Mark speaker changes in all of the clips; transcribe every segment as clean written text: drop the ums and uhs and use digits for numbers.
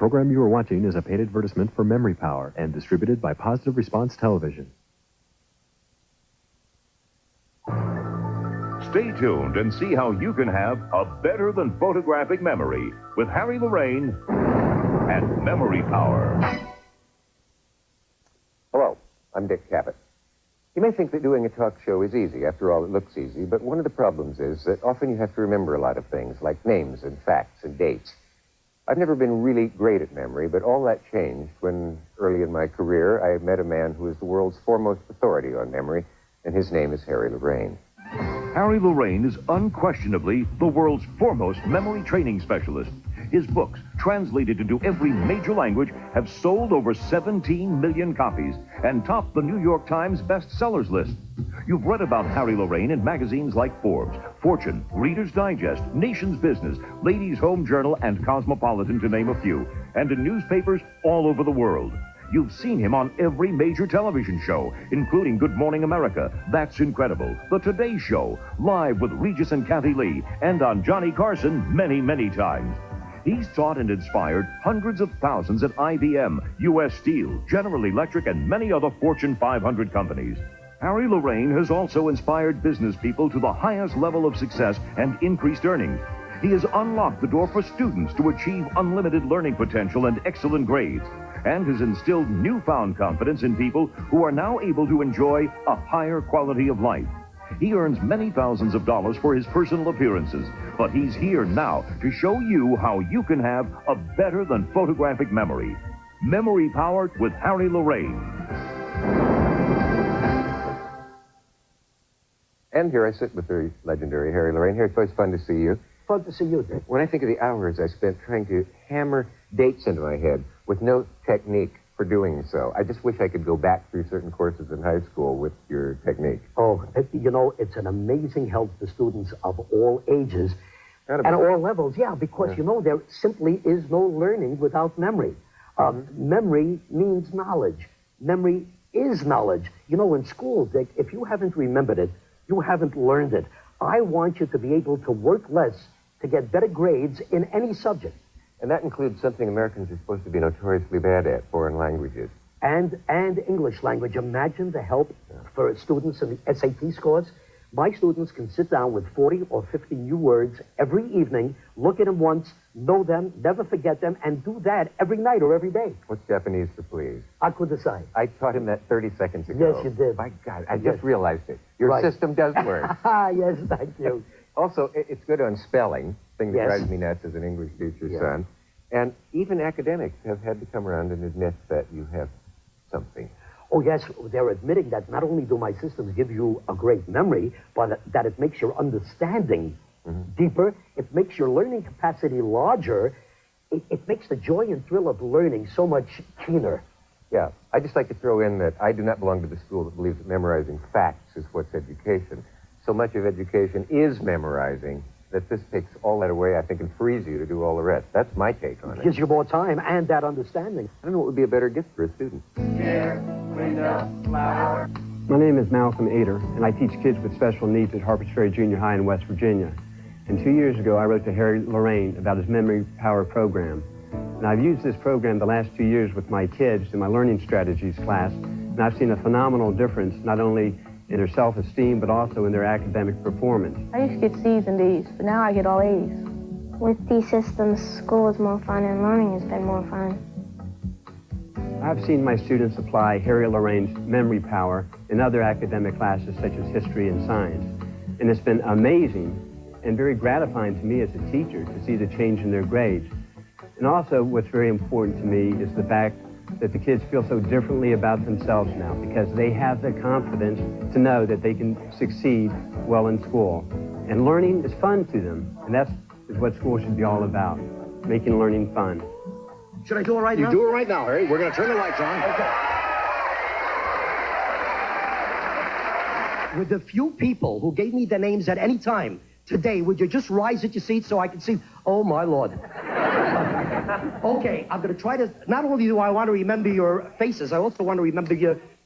Speaker 1: program you are watching is a paid advertisement for Memory Power and distributed by Positive Response Television.
Speaker 2: Stay tuned and see how you can have a better than photographic memory with Harry Lorraine and Memory Power.
Speaker 3: Hello, I'm Dick Cavett. You may think that doing a talk show is easy. After all, it looks easy. But one of the problems is that often you have to remember a lot of things, like names and facts and dates. I've never been really great at memory, but all that changed when, early in my career, I met a man who is the world's foremost authority on memory, and his name is Harry Lorraine.
Speaker 2: Harry Lorraine is unquestionably the world's foremost memory training specialist. His books, translated into every major language, have sold over 17 million copies and topped the New York Times bestsellers list. You've read about Harry Lorraine in magazines like Forbes, Fortune, Reader's Digest, Nation's Business, Ladies' Home Journal, and Cosmopolitan, to name a few, and in newspapers all over the world. You've seen him on every major television show, including Good Morning America, That's Incredible, The Today Show, Live with Regis and Kathy Lee, and on Johnny Carson many, many times. He's taught and inspired hundreds of thousands at IBM, U.S. Steel, General Electric, and many other Fortune 500 companies. Harry Lorraine has also inspired business people to the highest level of success and increased earnings. He has unlocked the door for students to achieve unlimited learning potential and excellent grades, and has instilled newfound confidence in people who are now able to enjoy a higher quality of life. He earns many thousands of dollars for his personal appearances, but he's here now to show you how you can have a better than photographic memory. Memory Power with Harry Lorraine.
Speaker 3: And here I sit with the legendary Harry Lorraine. Harry, it's always fun to see you.
Speaker 4: Fun to see you, Dick.
Speaker 3: When I think of the hours I spent trying to hammer dates into my head with no technique for doing so, I just wish I could go back through certain courses in high school with your technique.
Speaker 4: Oh, you know, it's an amazing help to students of all ages and all levels. Yeah, because, you know, there simply is no learning without memory. Memory means knowledge. Memory is knowledge. You know, in school, Dick, if you haven't remembered it, you haven't learned it. I want you to be able to work less to get better grades in any subject.
Speaker 3: And that includes something Americans are supposed to be notoriously bad at, foreign languages.
Speaker 4: And English language. Imagine the help for students in the SAT scores. My students can sit down with 40 or 50 new words every evening, look at them once, know them, never forget them, and do that every night or every day.
Speaker 3: What's Japanese for please?
Speaker 4: Akudasai.
Speaker 3: I taught him that 30 seconds ago.
Speaker 4: Yes, you did.
Speaker 3: My God, I just realized it. Your system does work.
Speaker 4: Yes, thank you.
Speaker 3: Also, it's good on spelling, thing that drives me nuts as an English teacher's son. And even academics have had to come around and admit that you have something.
Speaker 4: Oh, yes, they're admitting that not only do my systems give you a great memory, but that it makes your understanding deeper, it makes your learning capacity larger, it makes the joy and thrill of learning so much keener.
Speaker 3: Yeah, I'd just like to throw in that I do not belong to the school that believes that memorizing facts is what's education. So much of education is memorizing that this takes all that away, I think, and frees you to do all the rest. That's my take on it.
Speaker 4: Gives you more time and that understanding.
Speaker 3: I don't know what would be a better gift for a student.
Speaker 5: My name is Malcolm Ader, and I teach kids with special needs at Harpers Ferry Junior High in West Virginia. And 2 years ago, I wrote to Harry Lorraine about his Memory Power program. And I've used this program the last 2 years with my kids in my learning strategies class, and I've seen a phenomenal difference, not only in their self-esteem, but also in their academic performance.
Speaker 6: I used to get C's and D's, but now I get all A's.
Speaker 7: With these systems, school is more fun and learning has been more fun.
Speaker 5: I've seen my students apply Harry Lorraine's Memory Power in other academic classes such as history and science. And it's been amazing and very gratifying to me as a teacher to see the change in their grades. And also what's very important to me is the fact that the kids feel so differently about themselves now because they have the confidence to know that they can succeed well in school. And learning is fun to them, and that's what school should be all about, making learning fun.
Speaker 4: Should I do it right now?
Speaker 8: You do it right now, Harry. We're going to turn the lights on.
Speaker 4: Okay. With the few people who gave me their names at any time today, would you just rise at your seat so I can see? Oh, my Lord. Okay, I'm going to try to, not only do I want to remember your faces, I also want to remember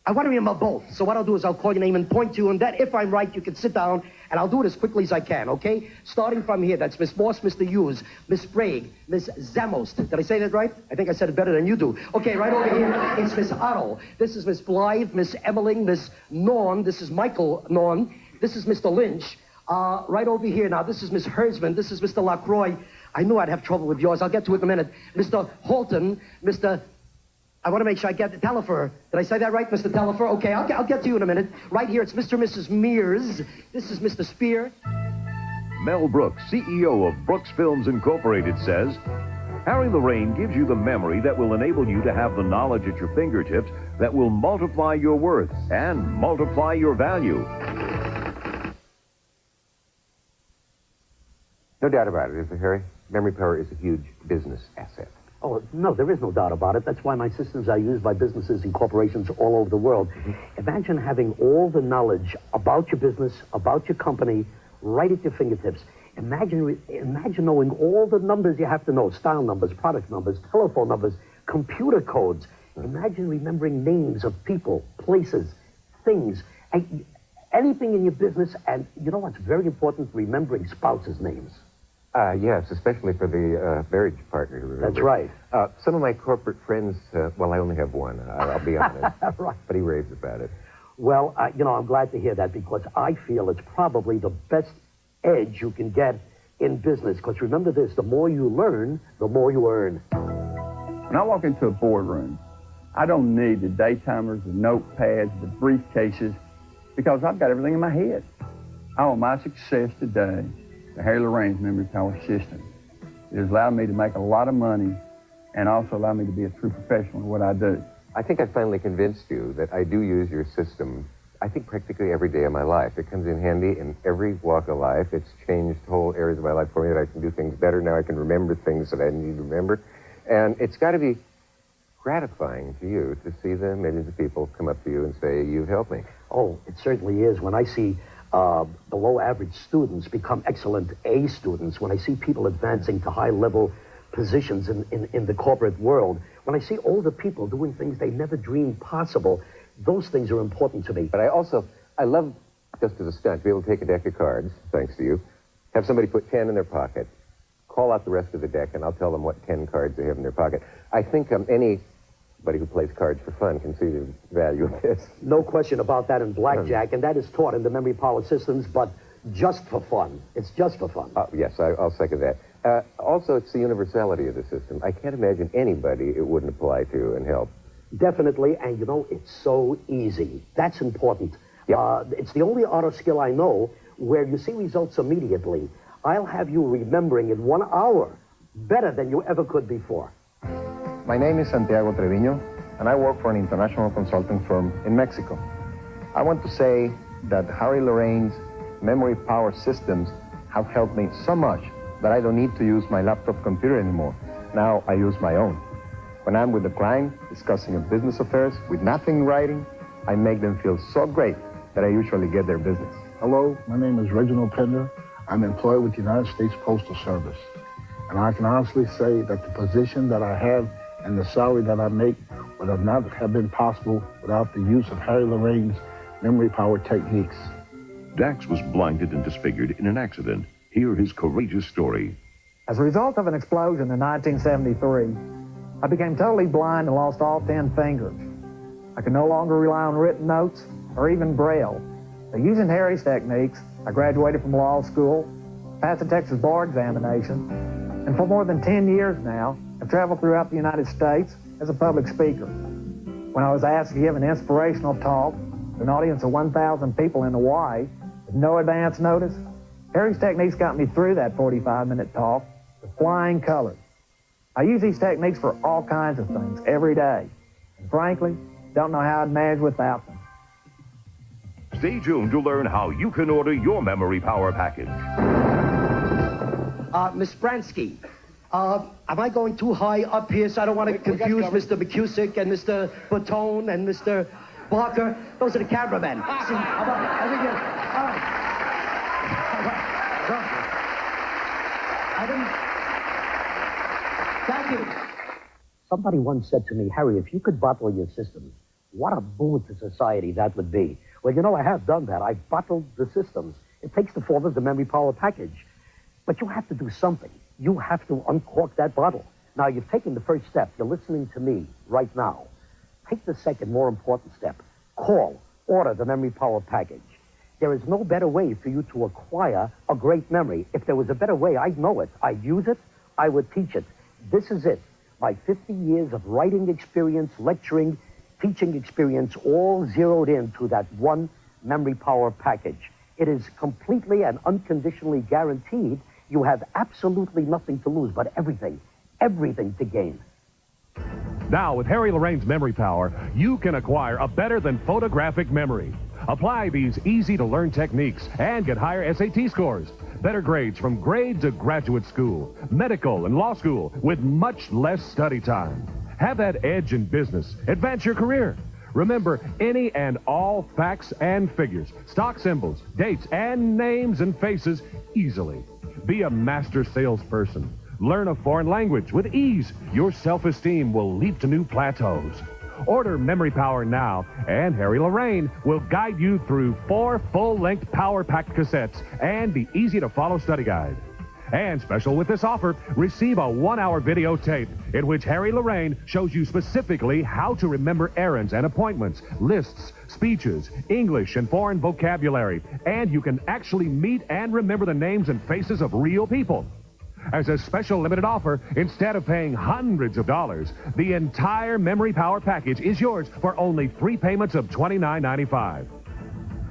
Speaker 4: I want to remember both. So what I'll do is I'll call your name and point to you, and then if I'm right, you can sit down And I'll do it as quickly as I can, okay? Starting from here, that's Miss Morse, Mr. Hughes, Miss Sprague, Miss Zamost. Did I say that right? I think I said it better than you do. Okay, right over here, it's Miss Otto. This is Miss Blythe, Miss Emmeling, Miss Norn. This is Michael Norn. This is Mr. Lynch. Right over here now, this is Miss Herzman. This is Mr. Lacroix. I knew I'd have trouble with yours. I'll get to it in a minute. Mr. Holton, Mr. I want to make sure I get the Tellifer. Did I say that right, Mr. Tellifer? Okay, I'll get to you in a minute. Right here, it's Mr. and Mrs. Mears. This is Mr. Spear.
Speaker 2: Mel Brooks, CEO of Brooks Films Incorporated, says, Harry Lorraine gives you the memory that will enable you to have the knowledge at your fingertips that will multiply your worth and multiply your value.
Speaker 3: No doubt about it, is there, Harry? Memory power is a huge business asset.
Speaker 4: Oh, no, there is no doubt about it. That's why my systems are used by businesses and corporations all over the world. Imagine having all the knowledge about your business, about your company, right at your fingertips. Imagine knowing all the numbers you have to know, style numbers, product numbers, telephone numbers, computer codes. Imagine remembering names of people, places, things, anything in your business. And you know what's very important? Remembering spouses' names.
Speaker 3: Yes, especially for the marriage partner to remember.
Speaker 4: That's right.
Speaker 3: Some of my corporate friends, well, I only have one, I'll be honest.
Speaker 4: Right.
Speaker 3: But he raves about it.
Speaker 4: Well, I'm glad to hear that because I feel it's probably the best edge you can get in business. Because remember this, the more you learn, the more you earn.
Speaker 9: When I walk into a boardroom, I don't need the daytimers, the notepads, the briefcases, because I've got everything in my head. I want my success today. The Harry Lorraine's memory power system. It has allowed me to make a lot of money and also allowed me to be a true professional in what I do.
Speaker 3: I think I finally convinced you that I do use your system, I think practically every day of my life. It comes in handy in every walk of life. It's changed whole areas of my life for me that I can do things better. Now I can remember things that I need to remember. And it's got to be gratifying to you to see the millions of people come up to you and say, you've helped me.
Speaker 4: Oh, it certainly is. When I see below average students become excellent A students, when I see people advancing to high level positions in the corporate world, when I see older people doing things they never dreamed possible, those things are important to me.
Speaker 3: But I love, just as a stunt, to be able to take a deck of cards, thanks to you, have somebody put 10 in their pocket, call out the rest of the deck, and I'll tell them what 10 cards they have in their pocket. I think anybody who plays cards for fun can see the value of this.
Speaker 4: No question about that in blackjack, and that is taught in the memory power systems, but just for fun. It's just for fun.
Speaker 3: Yes, I'll second that. Also, it's the universality of the system. I can't imagine anybody it wouldn't apply to and help.
Speaker 4: Definitely, and it's so easy. That's important.
Speaker 3: Yep.
Speaker 4: It's the only auto skill I know where you see results immediately. I'll have you remembering in 1 hour better than you ever could before.
Speaker 10: My name is Santiago Treviño, and I work for an international consulting firm in Mexico. I want to say that Harry Lorraine's memory power systems have helped me so much that I don't need to use my laptop computer anymore. Now I use my own. When I'm with a client discussing a business affairs with nothing in writing, I make them feel so great that I usually get their business.
Speaker 11: Hello, my name is Reginald Pender. I'm employed with the United States Postal Service. And I can honestly say that the position that I have and the salary that I make would not have been possible without the use of Harry Lorraine's memory power techniques.
Speaker 2: Dax was blinded and disfigured in an accident. Hear his courageous story.
Speaker 12: As a result of an explosion in 1973, I became totally blind and lost all 10 fingers. I could no longer rely on written notes or even Braille. But using Harry's techniques, I graduated from law school, passed the Texas bar examination, and for more than 10 years now, I've traveled throughout the United States as a public speaker. When I was asked to give an inspirational talk to an audience of 1,000 people in Hawaii with no advance notice, Harry's techniques got me through that 45-minute talk with flying colors. I use these techniques for all kinds of things every day. And frankly, don't know how I'd manage without them.
Speaker 2: Stay tuned to learn how you can order your memory power package.
Speaker 4: Miss Bransky, am I going too high up here so I don't want to confuse Mr. McCusick and Mr. Batone and Mr. Barker? Those are the cameramen. See, all right. Thank you. Somebody once said to me, Harry, if you could bottle your systems, what a boon to society that would be. Well, I have done that. I've bottled the systems. It takes the form of the memory power package. But you have to do something. You have to uncork that bottle. Now, you've taken the first step. You're listening to me right now. Take the second, more important step. Call, order the memory power package. There is no better way for you to acquire a great memory. If there was a better way, I'd know it. I'd use it. I would teach it. This is it. My 50 years of writing experience, lecturing, teaching experience, all zeroed into that one memory power package. It is completely and unconditionally guaranteed. You have absolutely nothing to lose, but everything to gain.
Speaker 13: Now, with Harry Lorraine's Memory Power, you can acquire a better than photographic memory. Apply these easy-to-learn techniques and get higher SAT scores, better grades from grade to graduate school, medical and law school with much less study time. Have that edge in business. Advance your career. Remember any and all facts and figures, stock symbols, dates, and names and faces easily. Be a master salesperson. Learn a foreign language with ease. Your self-esteem will leap to new plateaus. Order Memory Power now, and Harry Lorraine will guide you through 4 full-length power-packed cassettes and the easy-to-follow study guide. And special with this offer, receive a 1-hour videotape in which Harry Lorraine shows you specifically how to remember errands and appointments, lists, speeches, English and foreign vocabulary, and you can actually meet and remember the names and faces of real people. As a special limited offer, instead of paying hundreds of dollars, the entire Memory Power package is yours for only 3 payments of $29.95.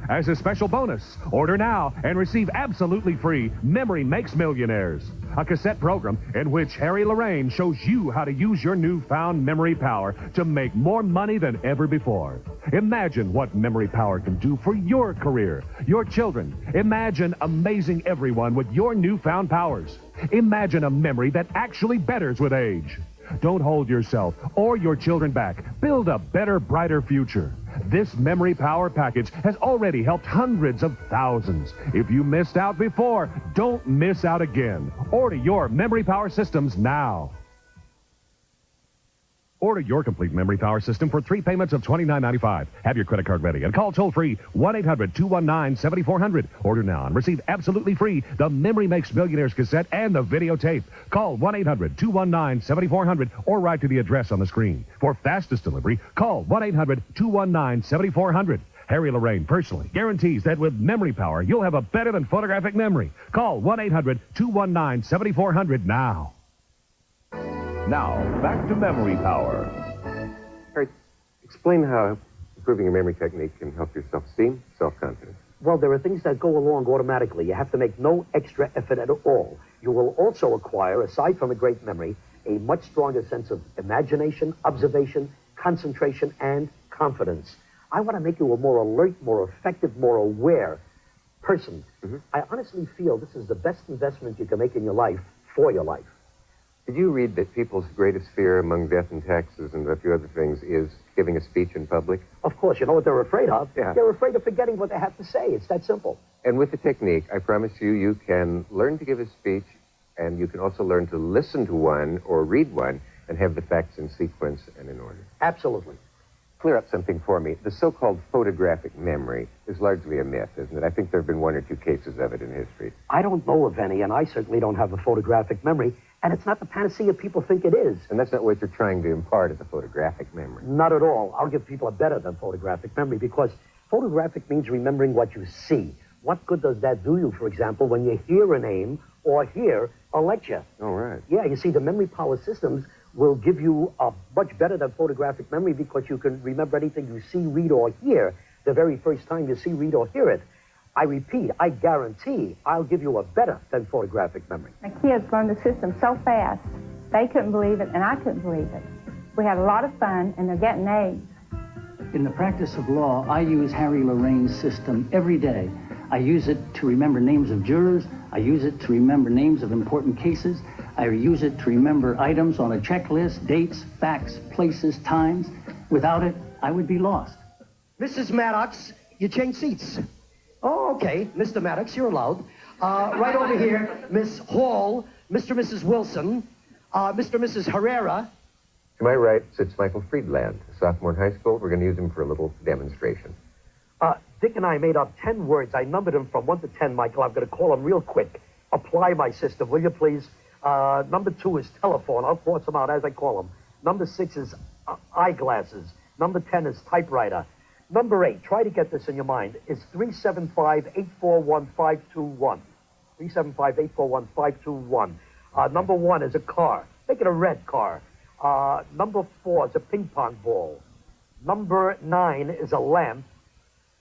Speaker 13: As a special bonus, order now and receive absolutely free Memory Makes Millionaires, a cassette program in which Harry Lorraine shows you how to use your newfound memory power to make more money than ever before. Imagine what memory power can do for your career, your children. Imagine amazing everyone with your newfound powers. Imagine a memory that actually betters with age. Don't hold yourself or your children back. Build a better, brighter future. This Memory Power package has already helped hundreds of thousands. If you missed out before, don't miss out again. Order your Memory Power systems now. Order your complete Memory Power system for 3 payments of $29.95. Have your credit card ready and call toll-free 1-800-219-7400. Order now and receive absolutely free the Memory Makes Millionaires cassette and the videotape. Call 1-800-219-7400 or write to the address on the screen. For fastest delivery, call 1-800-219-7400. Harry Lorraine personally guarantees that with Memory Power, you'll have a better than photographic memory. Call 1-800-219-7400 now.
Speaker 2: Now, back to Memory Power.
Speaker 3: Harry, explain how improving your memory technique can help your self-esteem, self-confidence.
Speaker 4: Well, there are things that go along automatically. You have to make no extra effort at all. You will also acquire, aside from a great memory, a much stronger sense of imagination, observation, concentration, and confidence. I want to make you a more alert, more effective, more aware person. I honestly feel this is the best investment you can make in your life for your life.
Speaker 3: Did you read that people's greatest fear among death and taxes and a few other things is giving a speech in public?
Speaker 4: Of course, you know what they're afraid of?
Speaker 3: Yeah.
Speaker 4: They're afraid of forgetting what they have to say. It's that simple.
Speaker 3: And with the technique, I promise you, you can learn to give a speech, and you can also learn to listen to one or read one and have the facts in sequence and in order.
Speaker 4: Absolutely.
Speaker 3: Clear up something for me. The so-called photographic memory is largely a myth, isn't it? I think there have been 1 or 2 cases of it in history.
Speaker 4: I don't know of any, and I certainly don't have a photographic memory, and it's not the panacea people think it is.
Speaker 3: And that's not what you're trying to impart as a photographic memory.
Speaker 4: Not at all. I'll give people a better than photographic memory, because photographic means remembering what you see. What good does that do you, for example, when you hear a name or hear a lecture?
Speaker 3: All right.
Speaker 4: Yeah, you see, the memory power systems will give you a much better than photographic memory, because you can remember anything you see, read, or hear the very first time you see, read, or hear it. I repeat, I guarantee I'll give you a better than photographic memory.
Speaker 6: My kids learned the system so fast, they couldn't believe it, and I couldn't believe it. We had a lot of fun, and they're getting A's.
Speaker 14: In the practice of law, I use Harry Lorraine's system every day. I use it to remember names of jurors. I use it to remember names of important cases. I use it to remember items on a checklist, dates, facts, places, times. Without it, I would be lost.
Speaker 4: Mrs. Maddox, you change seats. Oh, okay. Mr. Maddox, you're allowed. Right over here, Miss Hall, Mr. and Mrs. Wilson, Mr. and Mrs. Herrera.
Speaker 3: To my right sits Michael Friedland, a sophomore in high school. We're going to use him for a little demonstration.
Speaker 4: Dick and I made up 10 words. I numbered them from 1 to 10, Michael. I'm going to call them real quick. Apply my system, will you please? Number 2 is telephone. I'll force them out as I call them. Number 6 is eyeglasses. Number 10 is typewriter. Number 8, try to get this in your mind, is 375-841-521. 375-841-521. Number 1 is a car. Make it a red car. Number 4 is a ping pong ball. Number 9 is a lamp.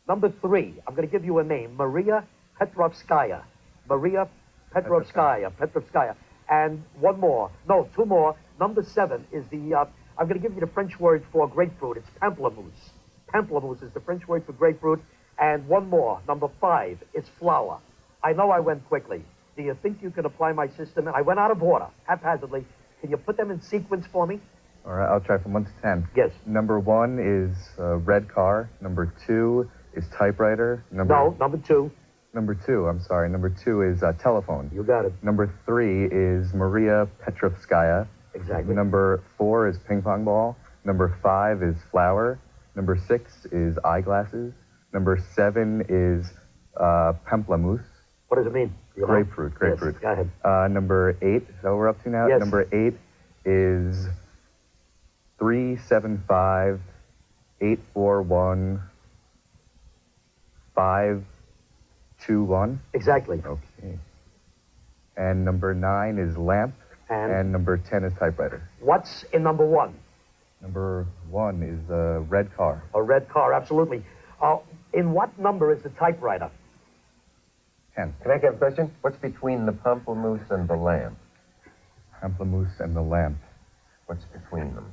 Speaker 4: Number 3, I'm going to give you a name, Maria Petrovskaya. Maria Petrovskaya. Petrovskaya. And one more. No, 2 more. Number 7 is the, I'm going to give you the French word for grapefruit. It's pamplemousse. Pamplemousse is the French word for grapefruit. And one more. Number 5 is flour. I know I went quickly. Do you think you can apply my system? I went out of order, haphazardly. Can you put them in sequence for me?
Speaker 15: All right, I'll try from 1 to 10.
Speaker 4: Yes.
Speaker 15: Number 1 is red car. Number 2 is typewriter.
Speaker 4: Number 2.
Speaker 15: Number 2, I'm sorry. Number 2 is telephone.
Speaker 4: You got it.
Speaker 15: Number 3 is Maria Petrovskaya.
Speaker 4: Exactly.
Speaker 15: Number 4 is ping pong ball. Number 5 is flour. Number 6 is eyeglasses. Number 7 is pamplemousse.
Speaker 4: What does it mean?
Speaker 15: Grapefruit.
Speaker 4: Yes, go ahead.
Speaker 15: Number 8, is that what we're up to now?
Speaker 4: Yes.
Speaker 15: Number 8 is 375-841-521.
Speaker 4: Exactly.
Speaker 15: Okay. And number 9 is lamp. And number 10 is typewriter.
Speaker 4: What's in number 1?
Speaker 15: Number 1 is a red car.
Speaker 4: A red car, absolutely. In what number is the typewriter?
Speaker 15: 10.
Speaker 3: Can I get a question? What's between the pamplemousse and the lamp?
Speaker 15: Pamplemousse and the lamp.
Speaker 3: What's between them?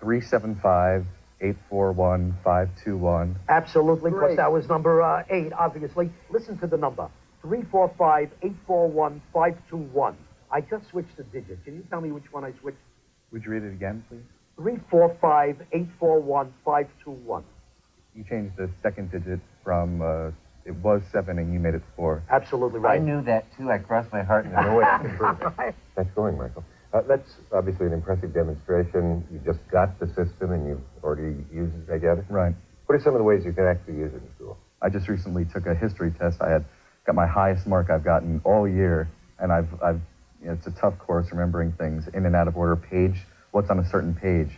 Speaker 15: 375-841-521.
Speaker 4: Absolutely, because that was number 8, obviously. Listen to the number. 345-841-521. I just switched the digit. Can you tell me which one I switched?
Speaker 15: Would you read it again, please?
Speaker 4: 345-841-521.
Speaker 15: You changed the second digit from, it was 7 and you made it 4.
Speaker 4: Absolutely right.
Speaker 3: I knew that, too. I crossed my heart and I know way I can prove it. That's going, Michael. That's obviously an impressive demonstration. You just got the system and you've already used it, I gather?
Speaker 15: Right.
Speaker 3: What are some of the ways you can actually use it in school?
Speaker 15: I just recently took a history test. I had got my highest mark I've gotten all year, and I've you know, it's a tough course remembering things in and out of order, what's on a certain page.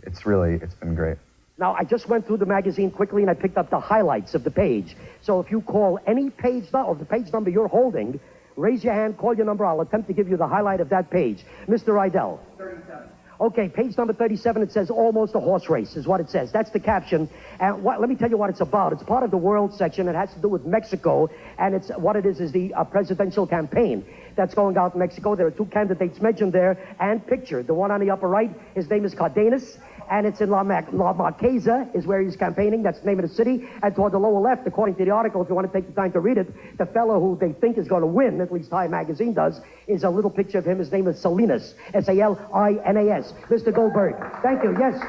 Speaker 15: It's been great.
Speaker 4: Now, I just went through the magazine quickly, and I picked up the highlights of the page. So if you call any page of the page number you're holding, raise your hand, call your number. I'll attempt to give you the highlight of that page. Mr. Rydell.
Speaker 14: 37.
Speaker 4: Okay, page number 37, it says almost a horse race is what it says. That's the caption. And let me tell you what it's about. It's part of the world section. It has to do with Mexico, and it's what it is the presidential campaign that's going out in Mexico. There are 2 candidates mentioned there and pictured. The one on the upper right, his name is Cardenas, and it's in La Marquesa is where he's campaigning. That's the name of the city. And toward the lower left, according to the article, if you want to take the time to read it, the fellow who they think is going to win, at least Time Magazine does, is a little picture of him. His name is Salinas, Salinas. Mr. Goldberg, thank you. Yes?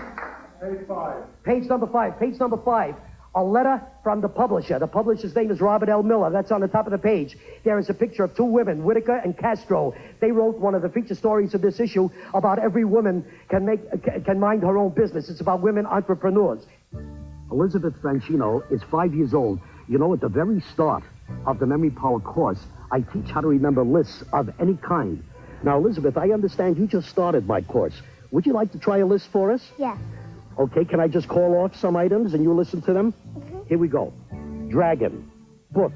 Speaker 11: Page 5.
Speaker 4: Page number 5. Page number 5. A letter from the publisher. The publisher's name is Robert L. Miller. That's on the top of the page. There is a picture of 2 women, Whitaker and Castro. They wrote one of the feature stories of this issue about every woman can mind her own business. It's about women entrepreneurs. Elizabeth Franchino is 5 years old. You know, at the very start of the Memory Power course, I teach how to remember lists of any kind. Now, Elizabeth, I understand you just started my course. Would you like to try a list for us?
Speaker 7: Yeah.
Speaker 4: Okay, can I just call off some items and you listen to them? Mm-hmm. Here we go. Dragon, book,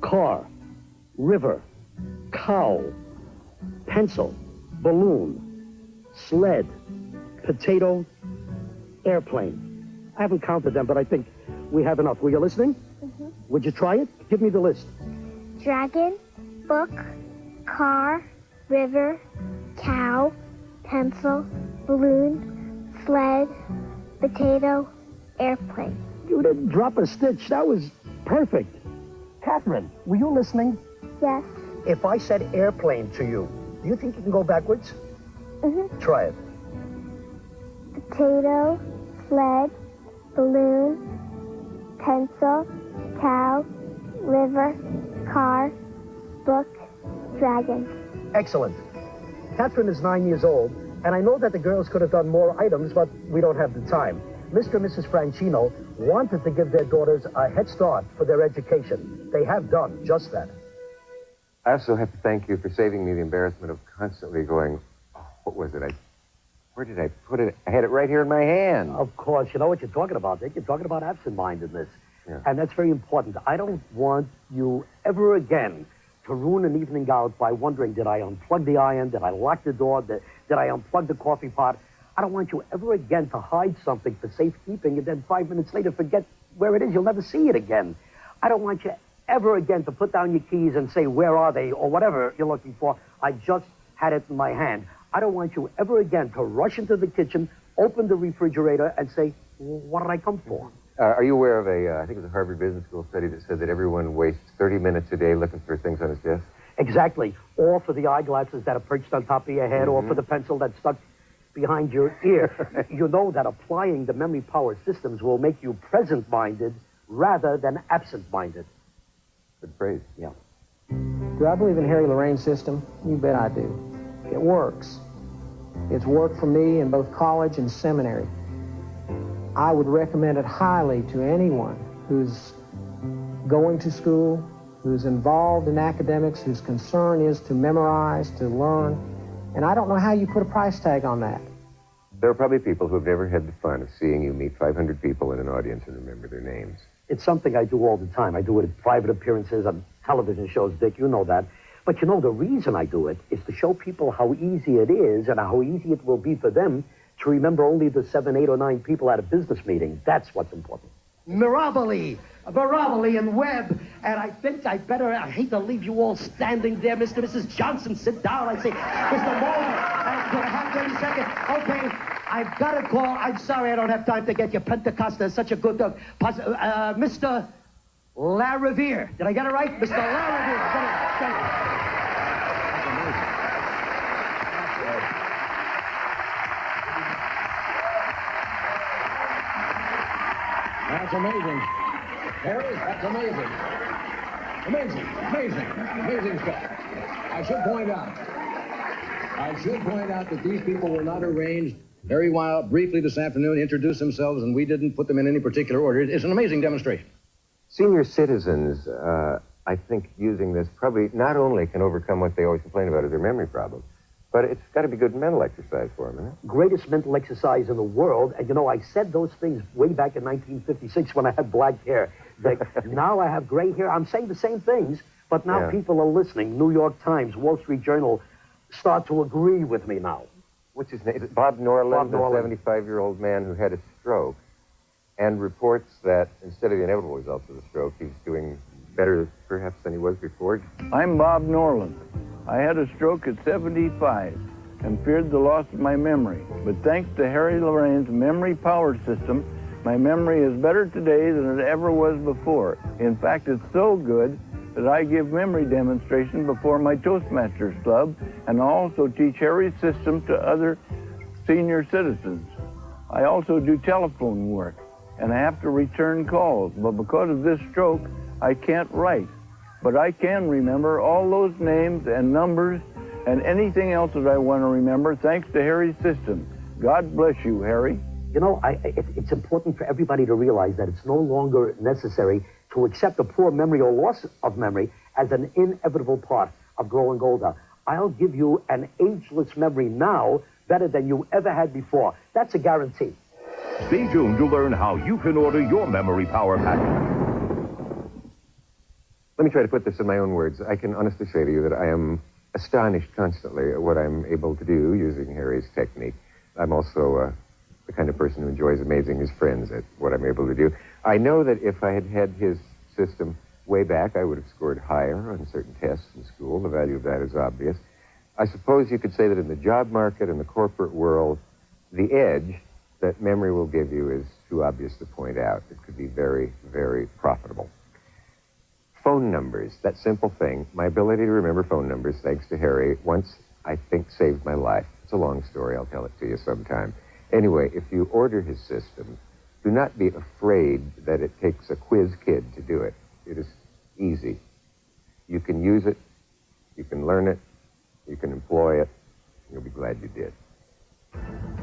Speaker 4: car, river, cow, pencil, balloon, sled, potato, airplane. I haven't counted them, but I think we have enough. Were you listening?
Speaker 7: Mm-hmm.
Speaker 4: Would you try it? Give me the list.
Speaker 7: Dragon, book, car, river, cow, pencil, balloon, sled, potato, airplane.
Speaker 4: You didn't drop a stitch. That was perfect. Catherine, were you listening?
Speaker 7: Yes.
Speaker 4: If I said airplane to you, do you think you can go backwards?
Speaker 7: Mm-hmm.
Speaker 4: Try it.
Speaker 7: Potato, sled, balloon, pencil, cow, river, car, book, dragon.
Speaker 4: Excellent. Catherine is 9 years old, and I know that the girls could have done more items, but we don't have the time. Mr. and Mrs. Franchino, wanted to give their daughters a head start for their education. They have done just that.
Speaker 3: I also have to thank you for saving me the embarrassment of constantly going, oh, what was it? Where did I put it? I had it right here in my hand.
Speaker 4: Of course, you know what you're talking about, Dick. You're talking about absent-mindedness.
Speaker 3: Yeah.
Speaker 4: And that's very important. I don't want you ever again to ruin an evening out by wondering, did I unplug the iron? Did I lock the door? Did I unplug the coffee pot? I don't want you ever again to hide something for safekeeping and then 5 minutes later forget where it is. You'll never see it again. I don't want you ever again to put down your keys and say, where are they? Or whatever you're looking for. I just had it in my hand. I don't want you ever again to rush into the kitchen, open the refrigerator, and say, what did I come for?
Speaker 3: Are you aware of I think it was a Harvard Business School study that said that everyone wastes 30 minutes a day looking for things on his desk?
Speaker 4: Exactly. Or for the eyeglasses that are perched on top of your head, or for the pencil that's stuck behind your ear. You know that applying the memory power systems will make you present-minded rather than absent-minded.
Speaker 3: Good phrase.
Speaker 4: Yeah.
Speaker 16: Do I believe in Harry Lorraine's system? You bet I do. It works. It's worked for me in both college and seminary. I would recommend it highly to anyone who's going to school, who's involved in academics, whose concern is to memorize, to learn. And I don't know how you put a price tag on that.
Speaker 3: There are probably people who have never had the fun of seeing you meet 500 people in an audience and remember their names.
Speaker 4: It's something I do all the time. I do it at private appearances on television shows, Dick, you know that. But you know, the reason I do it is to show people how easy it is and how easy it will be for them to remember only the 7, 8, or 9 people at a business meeting. That's what's important.
Speaker 17: Mirabile and Webb. And I think I hate to leave you all standing there, Mr. and Mrs. Johnson. Sit down. I say, Mr. Mulder, do I have 30 seconds? Okay, I've got to call. I'm sorry I don't have time to get you. Pentecosta is such a good Mr. LaRiviere. Did I get it right? Mr. LaRiviere. Get it.
Speaker 8: That's amazing. Harry, that's amazing. Amazing stuff. I should point out that these people were not arranged. Harry went out briefly this afternoon, introduced themselves, and we didn't put them in any particular order. It's an amazing demonstration.
Speaker 3: Senior citizens, I think, using this probably not only can overcome what they always complain about is their memory problem, but it's got to be good mental exercise for them, isn't it?
Speaker 4: Greatest mental exercise in the world. And, you know, I said those things way back in 1956 when I had black hair. Now I have gray hair. I'm saying the same things, but now people are listening. New York Times, Wall Street Journal start to agree with me now.
Speaker 3: What's his name? Is it Bob Norland, the 75-year-old man who had a stroke, and reports that instead of the inevitable results of the stroke, he's doing better perhaps than he was before.
Speaker 9: I'm Bob Norland. I had a stroke at 75 and feared the loss of my memory. But thanks to Harry Lorraine's memory power system, my memory is better today than it ever was before. In fact, it's so good that I give memory demonstrations before my Toastmasters Club and also teach Harry's system to other senior citizens. I also do telephone work and I have to return calls. But because of this stroke, I can't write. But I can remember all those names and numbers and anything else that I want to remember thanks to Harry's system. God bless you, Harry.
Speaker 4: You know, it's important for everybody to realize that it's no longer necessary to accept a poor memory or loss of memory as an inevitable part of growing older. I'll give you an ageless memory now better than you ever had before. That's a guarantee.
Speaker 2: Stay tuned to learn how you can order your memory power package.
Speaker 3: Let me try to put this in my own words. I can honestly say to you that I am astonished constantly at what I'm able to do using Harry's technique. I'm also the kind of person who enjoys amazing his friends at what I'm able to do. I know that if I had had his system way back, I would have scored higher on certain tests in school. The value of that is obvious. I suppose you could say that in the job market and the corporate world, the edge that memory will give you is too obvious to point out. It could be very, very profitable. Phone numbers, that simple thing. My ability to remember phone numbers, thanks to Harry, once, I think, saved my life. It's a long story. I'll tell it to you sometime. Anyway, if you order his system, do not be afraid that it takes a quiz kid to do it. It is easy. You can use it. You can learn it. You can employ it. You'll be glad you did.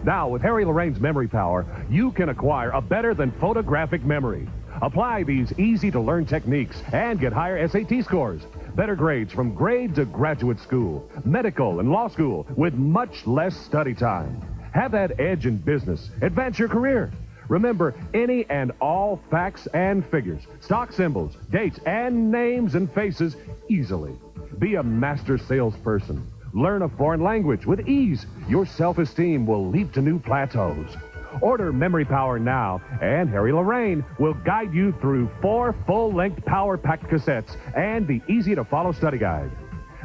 Speaker 13: Now, with Harry Lorraine's Memory Power, you can acquire a better than photographic memory. Apply these easy-to-learn techniques and get higher SAT scores. Better grades from grade to graduate school, medical and law school with much less study time. Have that edge in business. Advance your career. Remember any and all facts and figures, stock symbols, dates, and names and faces easily. Be a master salesperson. Learn a foreign language with ease. Your self-esteem will leap to new plateaus. Order Memory Power now, and Harry Lorraine will guide you through 4 full-length power-packed cassettes and the easy-to-follow study guide.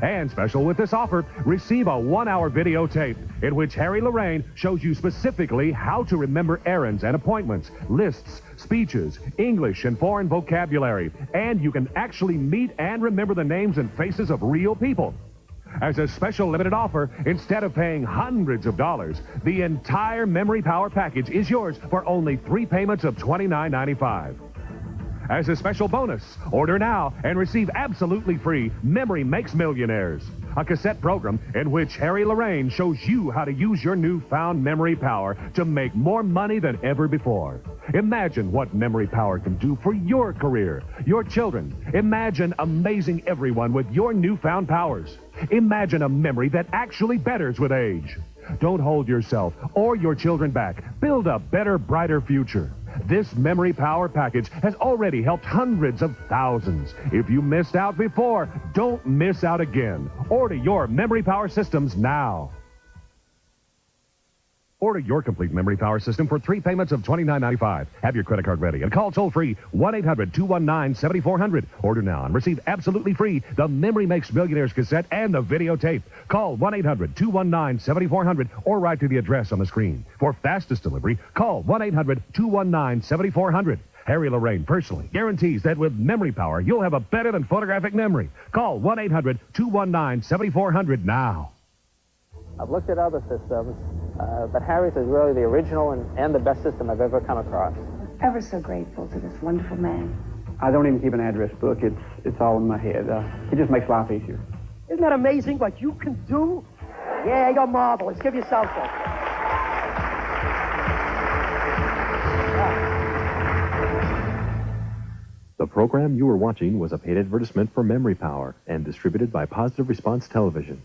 Speaker 13: And special with this offer, receive a 1-hour videotape in which Harry Lorraine shows you specifically how to remember errands and appointments, lists, speeches, English and foreign vocabulary, and you can actually meet and remember the names and faces of real people. As a special limited offer, instead of paying hundreds of dollars, the entire Memory Power package is yours for only 3 payments of $29.95. As a special bonus, order now and receive absolutely free Memory Makes Millionaires, a cassette program in which Harry Lorraine shows you how to use your newfound memory power to make more money than ever before. Imagine what Memory Power can do for your career, your children. Imagine amazing everyone with your newfound powers. Imagine a memory that actually betters with age. Don't hold yourself or your children back. Build a better, brighter future. This Memory Power package has already helped hundreds of thousands. If you missed out before, don't miss out again. Order your Memory Power systems now. Order your complete Memory Power system for 3 payments of $29.95. Have your credit card ready and call toll-free 1-800-219-7400. Order now and receive absolutely free the Memory Makes Millionaires cassette and the videotape. Call 1-800-219-7400 or write to the address on the screen. For fastest delivery, call 1-800-219-7400. Harry Lorraine personally guarantees that with Memory Power, you'll have a better than photographic memory. Call 1-800-219-7400 now.
Speaker 18: I've looked at other systems, but Harry's is really the original and the best system I've ever come across.
Speaker 6: Ever so grateful to this wonderful man.
Speaker 5: I don't even keep an address book. It's all in my head. It just makes life easier.
Speaker 17: Isn't that amazing what you can do? Yeah, you're marvelous. Give yourself some.
Speaker 1: The program you were watching was a paid advertisement for Memory Power and distributed by Positive Response Television.